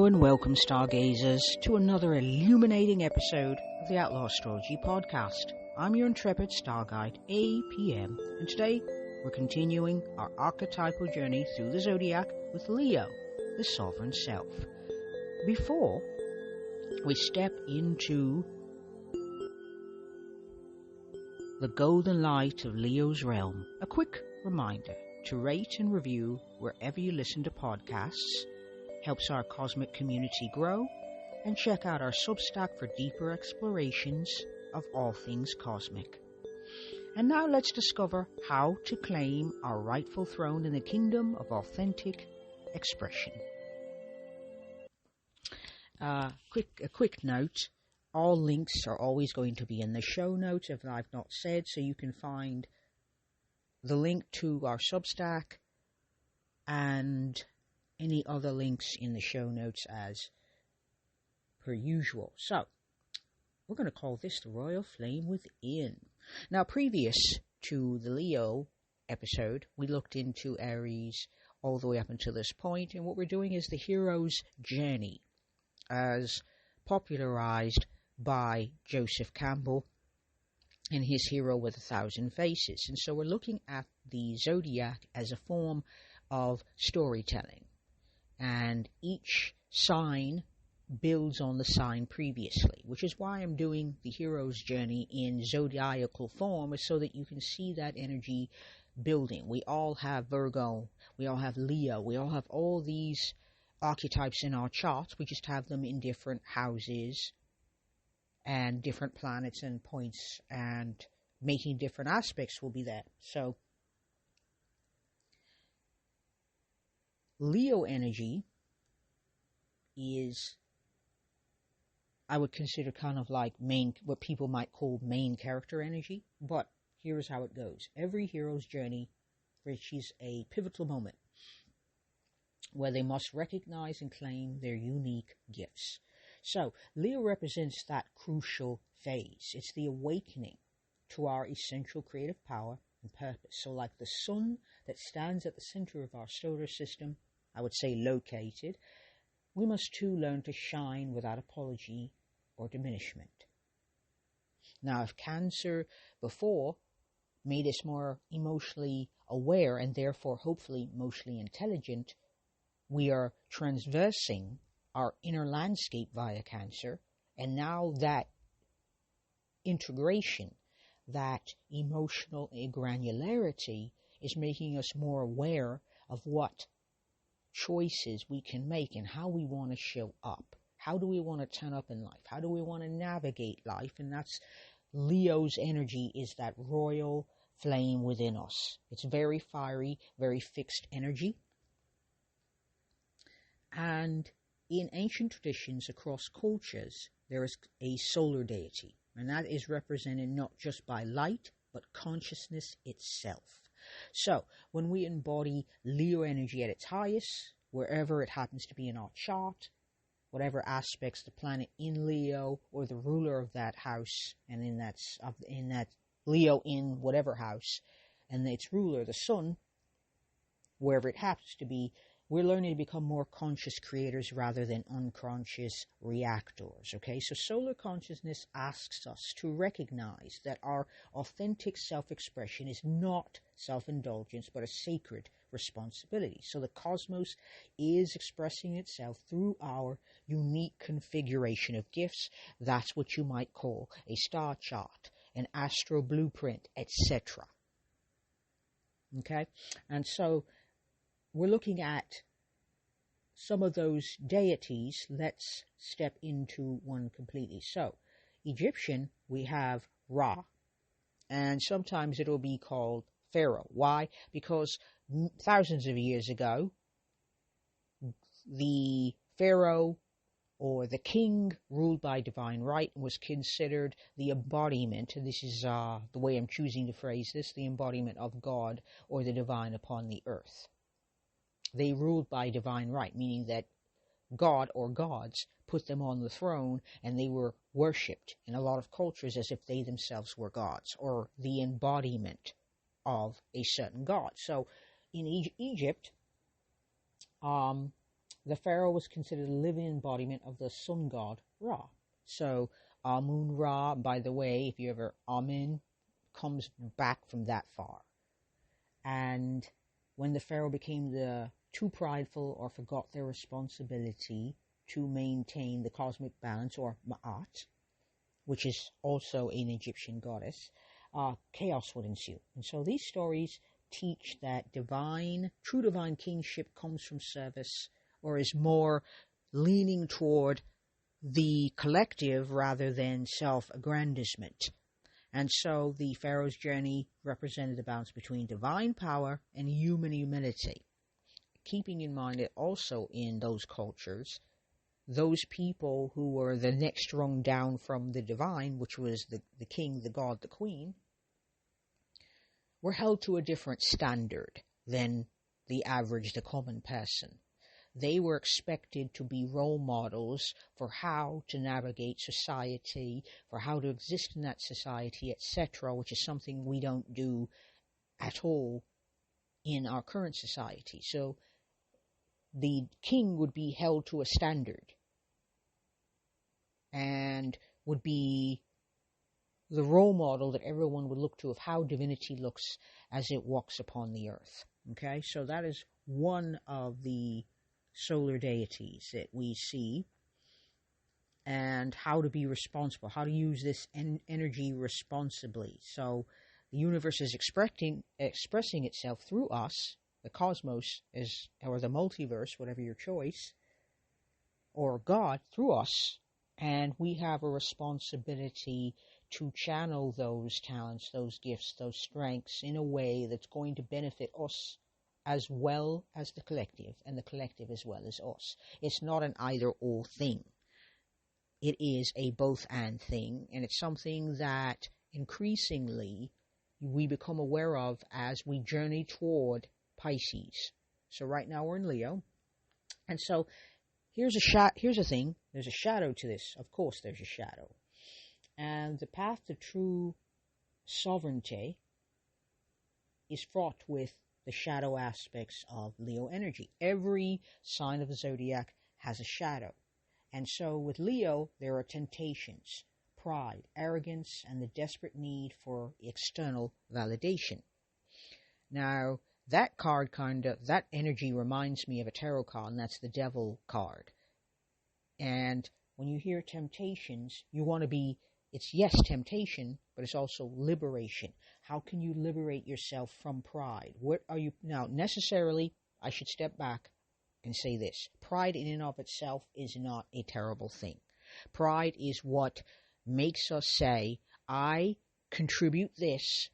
Hello and welcome, stargazers, to another illuminating episode of the Outlaw Astrology Podcast. I'm your intrepid star guide, APM, and today we're continuing our archetypal journey through the zodiac with Leo, the sovereign self. Before we step into the golden light of Leo's realm, a quick reminder to rate and review wherever you listen to podcasts. Helps our cosmic community grow, and check out our Substack for deeper explorations of all things cosmic. And now let's discover how to claim our rightful throne in the kingdom of authentic expression. A quick note, all links are always going to be in the show notes if I've not said, so you can find the link to our Substack and any other links in the show notes as per usual. So, we're going to call this the Royal Flame Within. Now, previous to the Leo episode, we looked into Aries all the way up until this point, and what we're doing is the hero's journey, as popularized by Joseph Campbell in his Hero with 1,000 Faces. And so we're looking at the zodiac as a form of storytelling. And each sign builds on the sign previously, which is why I'm doing the hero's journey in zodiacal form, is so that you can see that energy building. We all have Virgo, we all have Leo, we all have all these archetypes in our charts. We just have them in different houses and different planets and points, and making different aspects will be there. So Leo energy is, I would consider, kind of like what people might call main character energy, but here's how it goes. Every hero's journey reaches a pivotal moment where they must recognize and claim their unique gifts. So Leo represents that crucial phase. It's the awakening to our essential creative power and purpose. So like the sun that stands at the center of our solar system, I would say located, we must too learn to shine without apology or diminishment. Now, if Cancer before made us more emotionally aware and therefore hopefully emotionally intelligent, we are transversing our inner landscape via Cancer, and now that integration, that emotional granularity is making us more aware of what choices we can make and how we want to show up. How do we want to turn up in life? How do we want to navigate life? And that's Leo's energy, is that royal flame within us. It's very fiery, very fixed energy. And in ancient traditions across cultures, there is a solar deity, and that is represented not just by light, but consciousness itself. So, when we embody Leo energy at its highest, wherever it happens to be in our chart, whatever aspects the planet in Leo or the ruler of that house, and in that Leo in whatever house, and its ruler, the sun, wherever it happens to be, we're learning to become more conscious creators rather than unconscious reactors, okay? So solar consciousness asks us to recognize that our authentic self-expression is not self-indulgence, but a sacred responsibility. So the cosmos is expressing itself through our unique configuration of gifts. That's what you might call a star chart, an astro blueprint, etc. Okay? And so we're looking at some of those deities. Let's step into one completely. So, Egyptian, we have Ra, and sometimes it'll be called Pharaoh. Why? Because thousands of years ago, the Pharaoh or the king ruled by divine right was considered the embodiment, and this is the way I'm choosing to phrase this, the embodiment of God or the divine upon the earth. They ruled by divine right, meaning that God or gods put them on the throne, and they were worshipped in a lot of cultures as if they themselves were gods or the embodiment of a certain god. So in Egypt, the pharaoh was considered a living embodiment of the sun god Ra. So Amun Ra, by the way, if you ever Amun, comes back from that far. And when the pharaoh became too prideful or forgot their responsibility to maintain the cosmic balance, or Ma'at, which is also an Egyptian goddess, chaos would ensue. And so these stories teach that true divine kingship comes from service, or is more leaning toward the collective rather than self-aggrandizement. And so the pharaoh's journey represented the balance between divine power and human humility. Keeping in mind that also in those cultures, those people who were the next rung down from the divine, which was the king, the god, the queen, were held to a different standard than the average, the common person. They were expected to be role models for how to navigate society, for how to exist in that society, etc., which is something we don't do at all in our current society. So the king would be held to a standard and would be the role model that everyone would look to of how divinity looks as it walks upon the earth. Okay, so that is one of the solar deities that we see, and how to be responsible, how to use this energy responsibly. So the universe is expressing itself through us, the cosmos is, or the multiverse, whatever your choice, or God through us, and we have a responsibility to channel those talents, those gifts, those strengths in a way that's going to benefit us as well as the collective, and the collective as well as us. It's not an either-or thing. It is a both-and thing, and it's something that increasingly we become aware of as we journey toward Pisces. So right now we're in Leo, and so here's a thing. There's a shadow to this. Of course there's a shadow. And the path to true sovereignty is fraught with the shadow aspects of Leo energy. Every sign of the zodiac has a shadow. And so with Leo, there are temptations, pride, arrogance, and the desperate need for external validation. Now, that energy reminds me of a tarot card, and that's the Devil card. And when you hear temptations, you want to be, it's yes, temptation, but it's also liberation. How can you liberate yourself from pride? What are you, now necessarily, I should step back and say this. Pride in and of itself is not a terrible thing. Pride is what makes us say, I contribute this,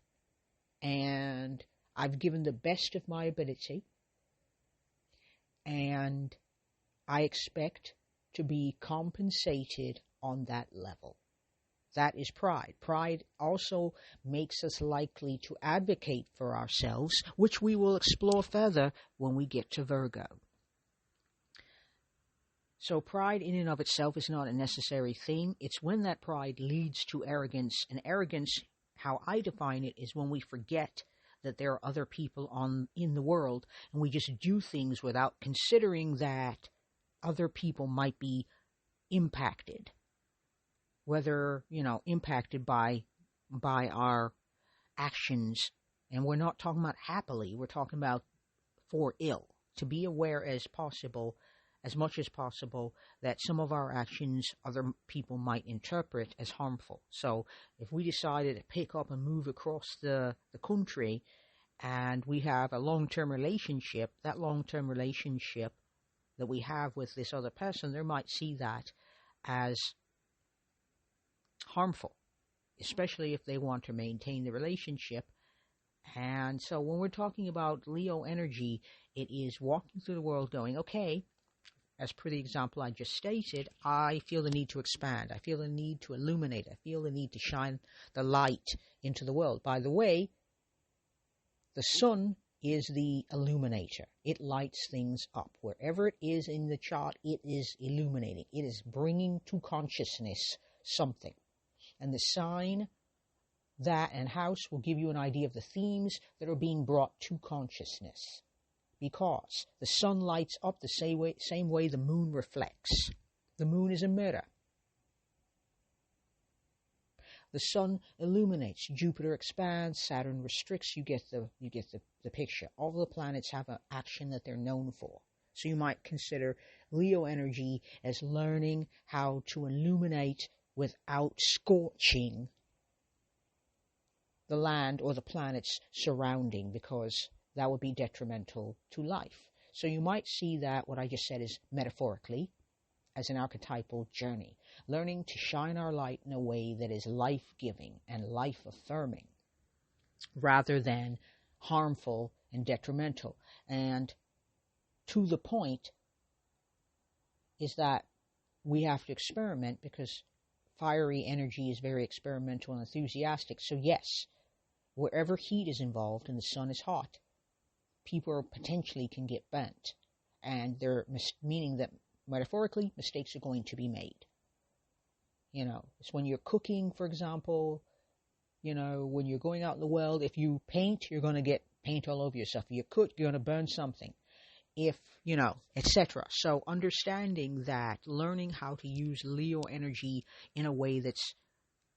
and I've given the best of my ability, and I expect to be compensated on that level. That is pride. Pride also makes us likely to advocate for ourselves, which we will explore further when we get to Virgo. So pride in and of itself is not a necessary thing. It's when that pride leads to arrogance. And arrogance, how I define it, is when we forget that there are other people in the world, and we just do things without considering that other people might be impacted. Whether, impacted by our actions. And we're not talking about happily, we're talking about for ill. To be aware as much as possible, that some of our actions other people might interpret as harmful. So if we decided to pick up and move across the country, and we have a long-term relationship, that long-term relationship that we have with this other person, they might see that as harmful, especially if they want to maintain the relationship. And so when we're talking about Leo energy, it is walking through the world going, okay, as per the example I just stated, I feel the need to expand. I feel the need to illuminate. I feel the need to shine the light into the world. By the way, the sun is the illuminator. It lights things up. Wherever it is in the chart, it is illuminating. It is bringing to consciousness something. And the sign, that, and house will give you an idea of the themes that are being brought to consciousness. because the sun lights up the same way the moon reflects. The moon is a mirror. The sun illuminates, Jupiter expands, Saturn restricts. You get the picture. All the planets have an action that they're known for. So you might consider Leo energy as learning how to illuminate without scorching the land or the planets surrounding, because that would be detrimental to life. So you might see that what I just said is metaphorically as an archetypal journey, learning to shine our light in a way that is life-giving and life-affirming rather than harmful and detrimental. And to the point is that we have to experiment, because fiery energy is very experimental and enthusiastic. So yes, wherever heat is involved and the sun is hot, people potentially can get burnt. And they're meaning that metaphorically, mistakes are going to be made. You know, it's when you're cooking, for example, you know, when you're going out in the world, if you paint, you're going to get paint all over yourself. If you cook, you're going to burn something. If, you know, etc. So understanding that, learning how to use Leo energy in a way that's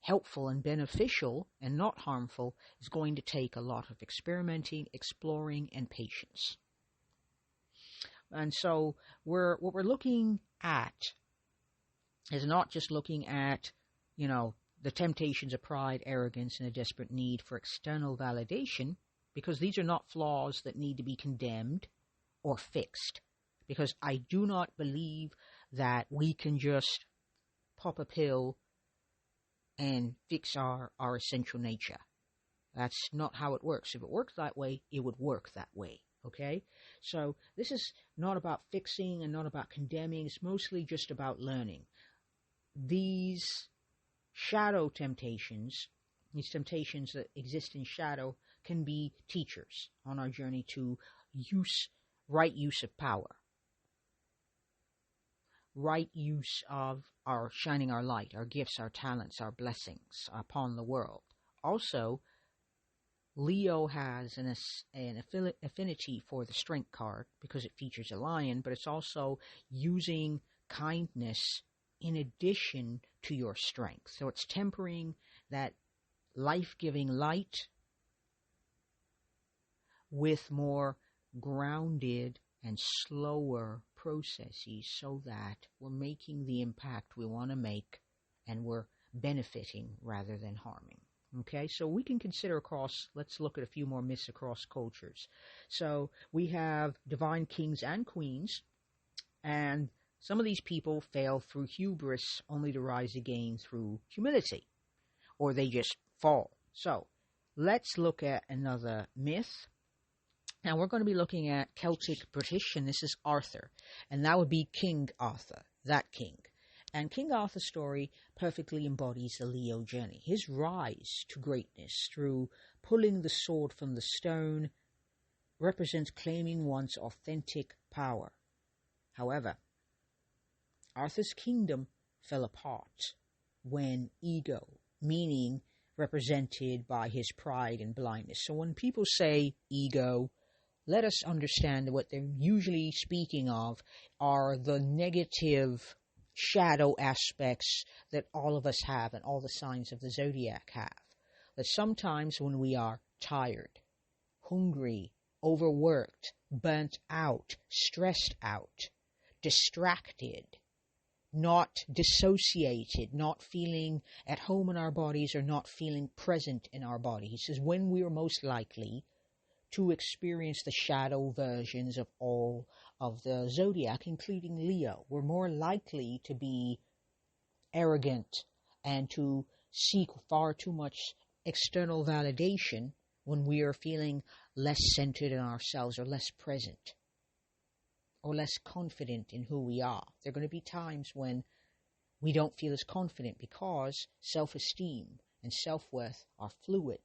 helpful and beneficial and not harmful is going to take a lot of experimenting, exploring, and patience. And so what we're looking at is not just looking at, you know, the temptations of pride, arrogance, and a desperate need for external validation, because these are not flaws that need to be condemned or fixed. Because I do not believe that we can just pop a pill and fix our essential nature. That's not how it works. If it worked that way, it would work that way. Okay? So this is not about fixing and not about condemning. It's mostly just about learning. These shadow temptations, these temptations that exist in shadow, can be teachers on our journey to right use of power. Right use of our shining our light, our gifts, our talents, our blessings upon the world. Also, Leo has an affinity for the strength card because it features a lion, but it's also using kindness in addition to your strength. So it's tempering that life-giving light with more grounded and slower processes so that we're making the impact we want to make and we're benefiting rather than harming. Okay, so we can consider let's look at a few more myths across cultures. So we have divine kings and queens, and some of these people fail through hubris only to rise again through humility, or they just fall. So let's look at another myth. Now we're going to be looking at Celtic British, and this is Arthur, and that would be King Arthur, that king. And King Arthur's story perfectly embodies the Leo journey. His rise to greatness through pulling the sword from the stone represents claiming one's authentic power. However, Arthur's kingdom fell apart when ego, meaning represented by his pride and blindness. So when people say ego, let us understand that what they're usually speaking of are the negative shadow aspects that all of us have and all the signs of the zodiac have. That sometimes when we are tired, hungry, overworked, burnt out, stressed out, distracted, not dissociated, not feeling at home in our bodies or not feeling present in our body. He says when we are most likely to experience the shadow versions of all of the zodiac, including Leo. We're more likely to be arrogant and to seek far too much external validation when we are feeling less centered in ourselves or less present or less confident in who we are. There are going to be times when we don't feel as confident because self-esteem and self-worth are fluid.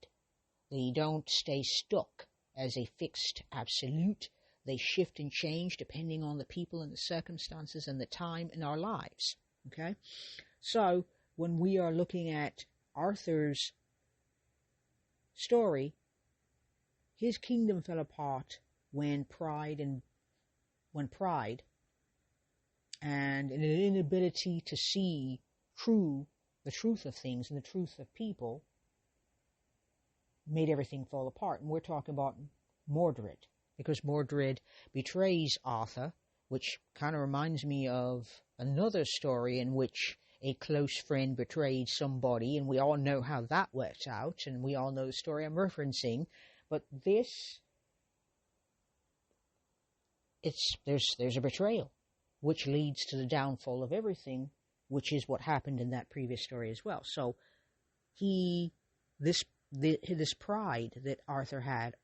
They don't stay stuck as a fixed absolute. They shift and change depending on the people and the circumstances and the time in our lives. Okay? So, when we are looking at Arthur's story, his kingdom fell apart when pride and an inability to see the truth of things and the truth of people made everything fall apart. And we're talking about Mordred, because Mordred betrays Arthur, which kind of reminds me of another story in which a close friend betrayed somebody, and we all know how that worked out, and we all know the story I'm referencing. But there's a betrayal, which leads to the downfall of everything, which is what happened in that previous story as well. So this pride that Arthur had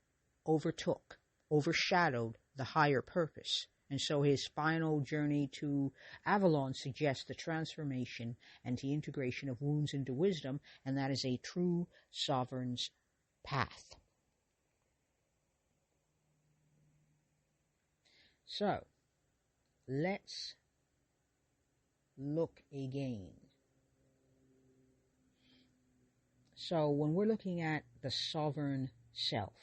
overshadowed the higher purpose. And so his final journey to Avalon suggests the transformation and the integration of wounds into wisdom, and that is a true sovereign's path. So, let's look again. So, when we're looking at the sovereign self,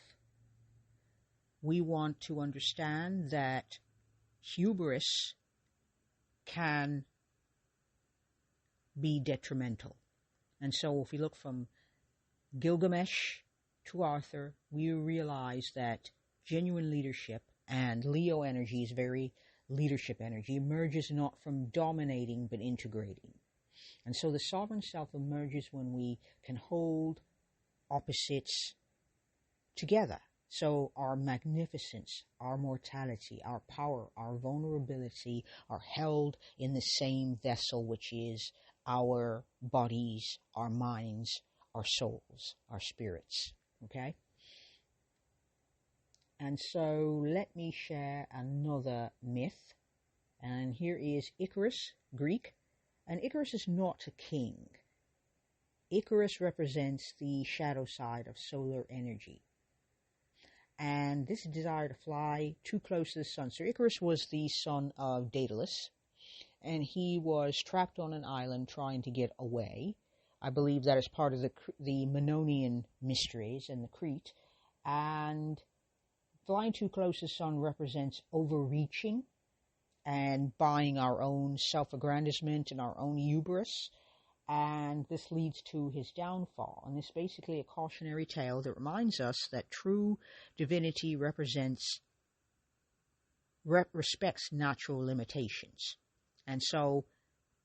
we want to understand that hubris can be detrimental. And so if we look from Gilgamesh to Arthur, we realize that genuine leadership, and Leo energy is very leadership energy, emerges not from dominating but integrating. And so the sovereign self emerges when we can hold opposites together. So our magnificence, our mortality, our power, our vulnerability are held in the same vessel, which is our bodies, our minds, our souls, our spirits. Okay? And so let me share another myth. And here is Icarus, Greek. And Icarus is not a king. Icarus represents the shadow side of solar energy. And this desire to fly too close to the sun. So Icarus was the son of Daedalus, and he was trapped on an island trying to get away. I believe that is part of the Mannonian mysteries and the Crete. And flying too close to the sun represents overreaching and buying our own self-aggrandizement and our own hubris. And this leads to his downfall. And this is basically a cautionary tale that reminds us that true divinity respects natural limitations. And so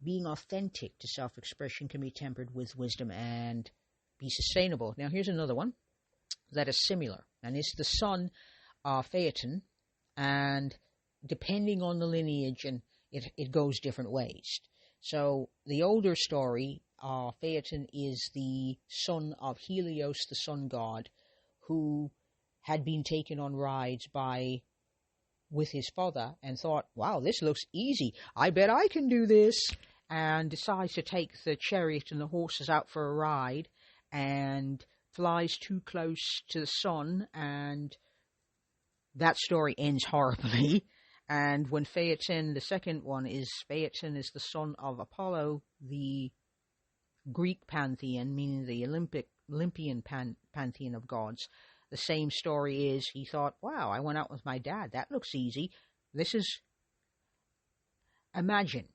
being authentic to self-expression can be tempered with wisdom and be sustainable. Now here's another one that is similar. And it's the son of Phaeton. And depending on the lineage, and it goes different ways. So the older story, Phaeton is the son of Helios, the sun god, who had been taken on rides with his father and thought, wow, this looks easy. I bet I can do this. And decides to take the chariot and the horses out for a ride and flies too close to the sun. And that story ends horribly. And when Phaeton, the second one is Phaeton is the son of Apollo, the Greek pantheon, meaning the Olympian pantheon of gods. The same story is he thought, wow, I went out with my dad. That looks easy. Imagine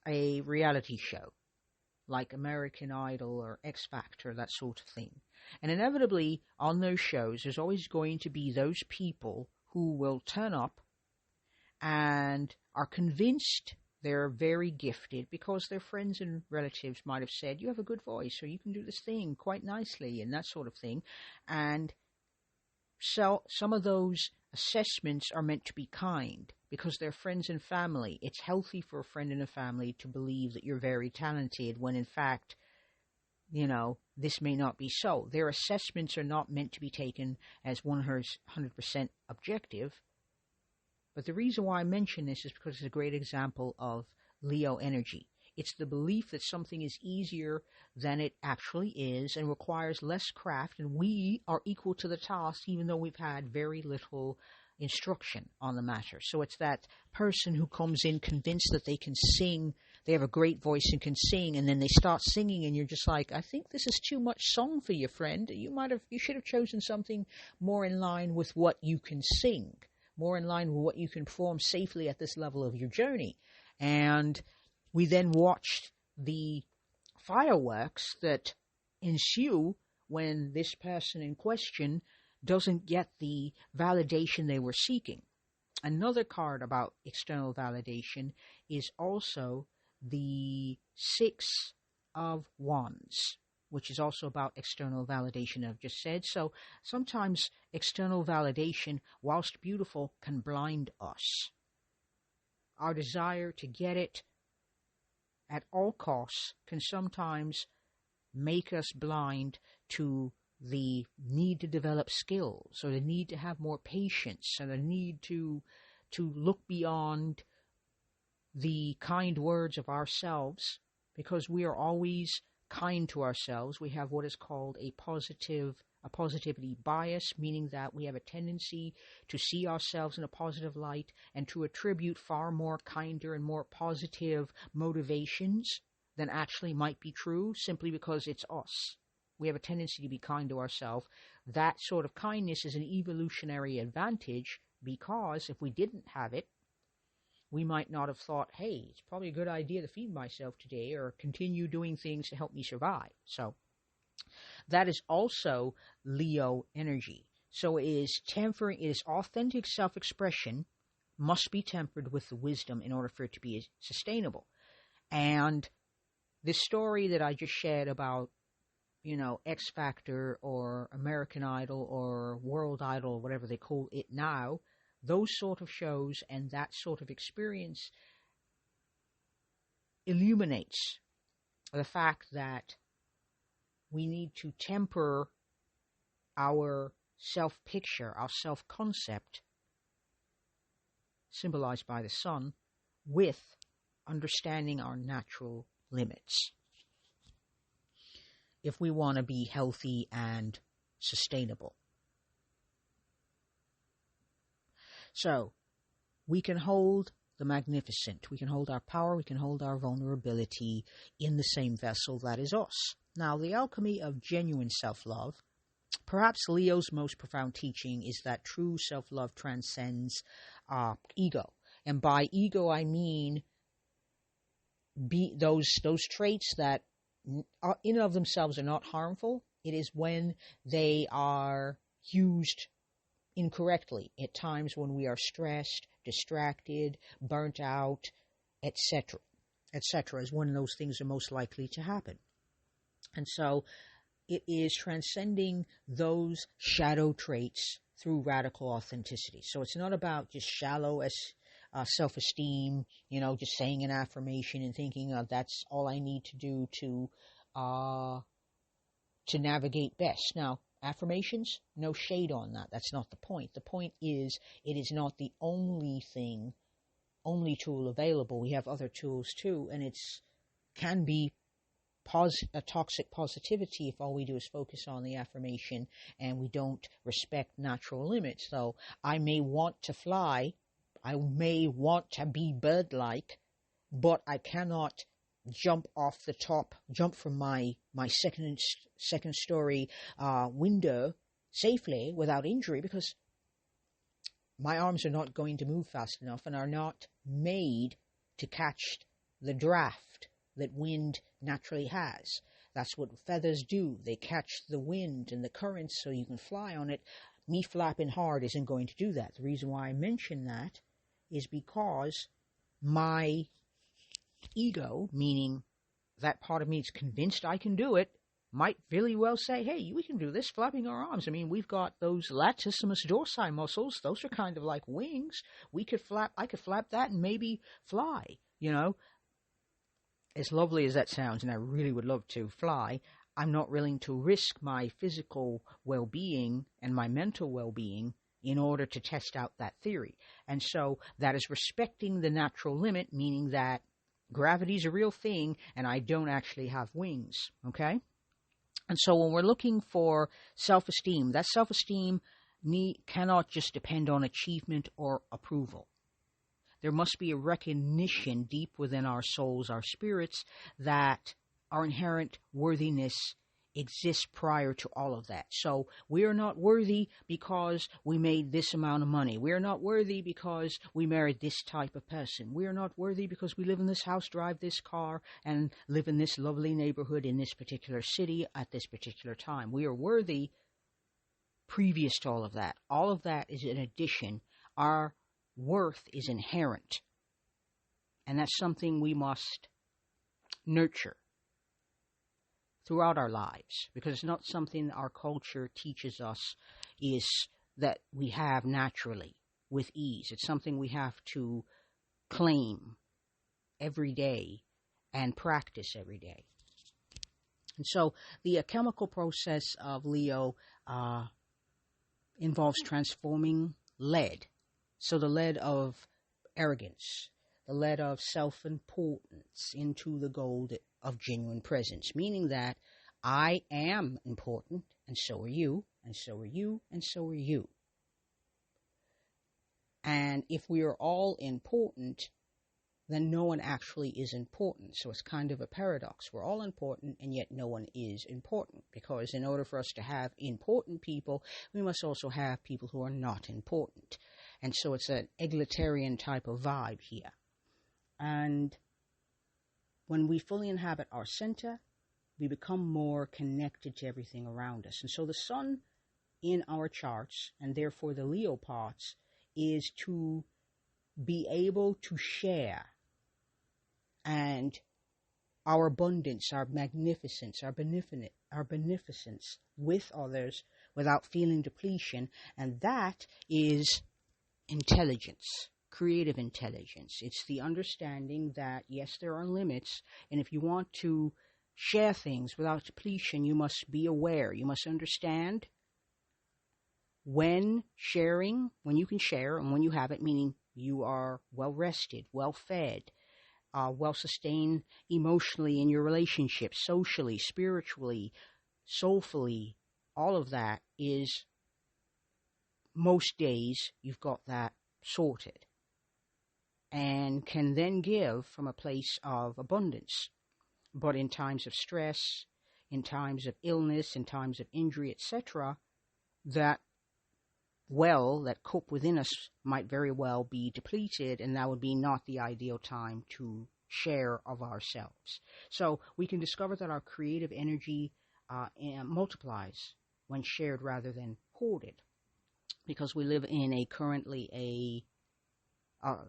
a reality show like American Idol or X Factor, that sort of thing. And inevitably on those shows, there's always going to be those people who will turn up and are convinced they're very gifted because their friends and relatives might have said, you have a good voice, or you can do this thing quite nicely, and that sort of thing. And so some of those assessments are meant to be kind because they're friends and family. It's healthy for a friend and a family to believe that you're very talented when in fact, this may not be so. Their assessments are not meant to be taken as 100% objective. But the reason why I mention this is because it's a great example of Leo energy. It's the belief that something is easier than it actually is and requires less craft, and we are equal to the task even though we've had very little instruction on the matter. So it's that person who comes in convinced that they can sing they have a great voice and can sing, and then they start singing, and you're just like, I think this is too much song for you, friend. You should have chosen something more in line with what you can sing, more in line with what you can perform safely at this level of your journey. And we then watched the fireworks that ensue when this person in question doesn't get the validation they were seeking. Another card about external validation is also the Six of Wands, which is also about external validation, I've just said. So sometimes external validation, whilst beautiful, can blind us. Our desire to get it at all costs can sometimes make us blind to the need to develop skills, or the need to have more patience, and the need to look beyond the kind words of ourselves, because we are always kind to ourselves. We have what is called a positivity bias, meaning that we have a tendency to see ourselves in a positive light and to attribute far more kinder and more positive motivations than actually might be true, simply because it's us. We have a tendency to be kind to ourselves. That sort of kindness is an evolutionary advantage, because if we didn't have it, we might not have thought, hey, it's probably a good idea to feed myself today or continue doing things to help me survive. So that is also Leo energy. So it is tempering, it is authentic self-expression, must be tempered with the wisdom in order for it to be sustainable. And this story that I just shared about, X Factor or American Idol or World Idol, whatever they call it now, those sort of shows and that sort of experience illuminates the fact that we need to temper our self-picture, our self-concept, symbolized by the sun, with understanding our natural limits, if we want to be healthy and sustainable. So, we can hold the magnificent, we can hold our power, we can hold our vulnerability in the same vessel that is us. Now, the alchemy of genuine self-love, perhaps Leo's most profound teaching, is that true self-love transcends ego. And by ego, I mean those traits that are in and of themselves are not harmful. It is when they are used incorrectly, at times when we are stressed, distracted, burnt out, etc. etc. is when those things are most likely to happen. And so it is transcending those shadow traits through radical authenticity. So it's not about just shallow self-esteem, just saying an affirmation and thinking that's all I need to do to navigate best. Now, affirmations, no shade on that. That's not the point. The point is, it is not the only tool available. We have other tools too, and can be a toxic positivity if all we do is focus on the affirmation and we don't respect natural limits. So I may want to fly, I may want to be bird-like, but I cannot jump from my second story window safely without injury, because my arms are not going to move fast enough and are not made to catch the draft that wind naturally has. That's what feathers do. They catch the wind and the currents so you can fly on it. Me flapping hard isn't going to do that. The reason why I mention that is because my ego, meaning that part of me is convinced I can do it, might really well say, hey, we can do this, flapping our arms. I mean, we've got those latissimus dorsi muscles. Those are kind of like wings. I could flap that and maybe fly, As lovely as that sounds, and I really would love to fly, I'm not willing to risk my physical well-being and my mental well-being in order to test out that theory. And so that is respecting the natural limit, meaning that gravity is a real thing and I don't actually have wings, okay? And so when we're looking for self-esteem, that self-esteem cannot just depend on achievement or approval. there must be a recognition deep within our souls, our spirits, that our inherent worthiness exists prior to all of that. So we are not worthy because we made this amount of money. We are not worthy because we married this type of person. We are not worthy because we live in this house, drive this car, and live in this lovely neighborhood in this particular city at this particular time. We are worthy previous to all of that. All of that is an addition. Our worth is inherent. And that's something we must nurture throughout our lives, because it's not something our culture teaches us is that we have naturally with ease. It's something we have to claim every day and practice every day. And so the chemical process of Leo involves transforming lead. So the lead of arrogance, the lead of self-importance into the gold of genuine presence, meaning that I am important, and so are you, and so are you, and so are you. And if we are all important, then no one actually is important. So it's kind of a paradox. We're all important, and yet no one is important. Because in order for us to have important people, we must also have people who are not important. And so it's an egalitarian type of vibe here. And when we fully inhabit our center, we become more connected to everything around us. And so the sun in our charts, and therefore the Leo parts, is to be able to share and our abundance, our magnificence, our beneficence with others without feeling depletion. And that is intelligence, creative intelligence. It's the understanding that, yes, there are limits. And if you want to share things without depletion, you must be aware. You must understand when sharing, when you can share and when you have it, meaning you are well rested, well fed, well sustained emotionally in your relationships, socially, spiritually, soulfully. All of that is, most days you've got that sorted and can then give from a place of abundance. But in times of stress, in times of illness, in times of injury, etc., that well that cope within us might very well be depleted, and that would be not the ideal time to share of ourselves. So we can discover that our creative energy multiplies when shared rather than hoarded, because we live in currently a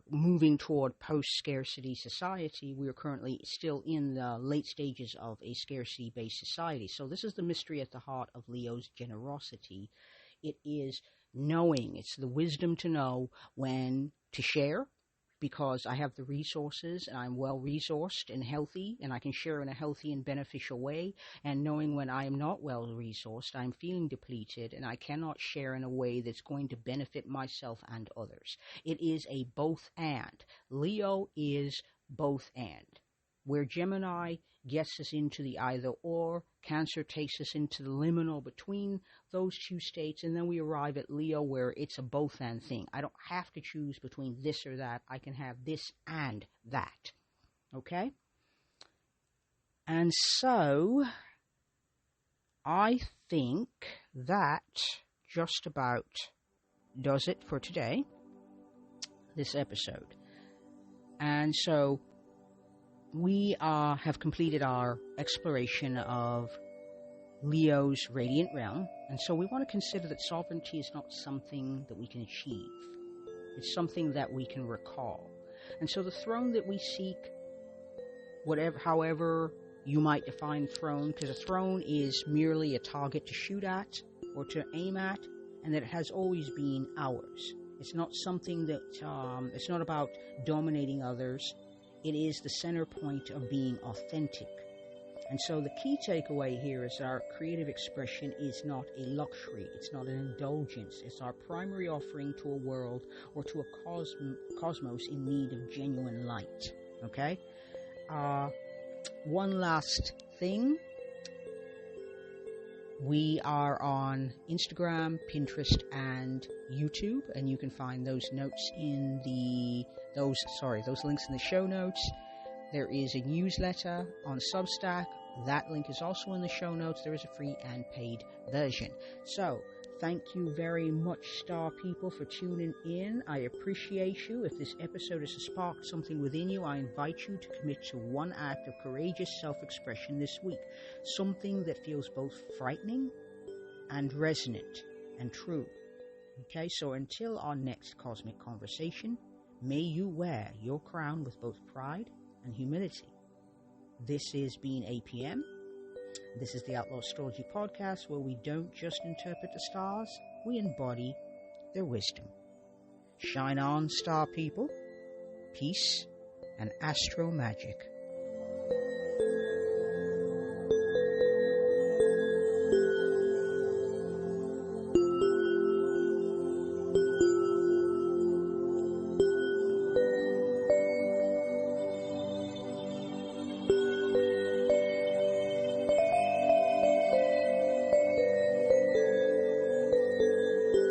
moving toward post-scarcity society. We are currently still in the late stages of a scarcity-based society. So this is the mystery at the heart of Leo's generosity. It is knowing, it's the wisdom to know when to share, because I have the resources and I'm well resourced and healthy, and I can share in a healthy and beneficial way, and knowing when I am not well resourced, I'm feeling depleted, and I cannot share in a way that's going to benefit myself and others. It is a both and. Leo is both and. Where Gemini gets us into the either or, Cancer takes us into the liminal between those two states, and then we arrive at Leo where it's a both and thing. I don't have to choose between this or that. I can have this and that. Okay? And so I think that just about does it for today, this episode. And so we have completed our exploration of Leo's radiant realm, and so we want to consider that sovereignty is not something that we can achieve. It's something that we can recall. And so the throne that we seek, however you might define throne, because a throne is merely a target to shoot at or to aim at, and that it has always been ours. It's not something that, it's not about dominating others. It is the center point of being authentic. And so the key takeaway here is our creative expression is not a luxury. It's not an indulgence. It's our primary offering to a world or to a cosmos in need of genuine light. Okay? One last thing. We are on Instagram, Pinterest, and YouTube, and you can find those notes in those links in the show notes. There is a newsletter on Substack. That link is also in the show notes. There is a free and paid version. So, thank you very much, star people, for tuning in. I appreciate you. If this episode has sparked something within you, I invite you to commit to one act of courageous self-expression this week. Something that feels both frightening and resonant and true. Okay, so until our next cosmic conversation, may you wear your crown with both pride and humility. This has been APM. This is the Outlaw Astrology Podcast, where we don't just interpret the stars, we embody their wisdom. Shine on, star people. Peace and astro magic.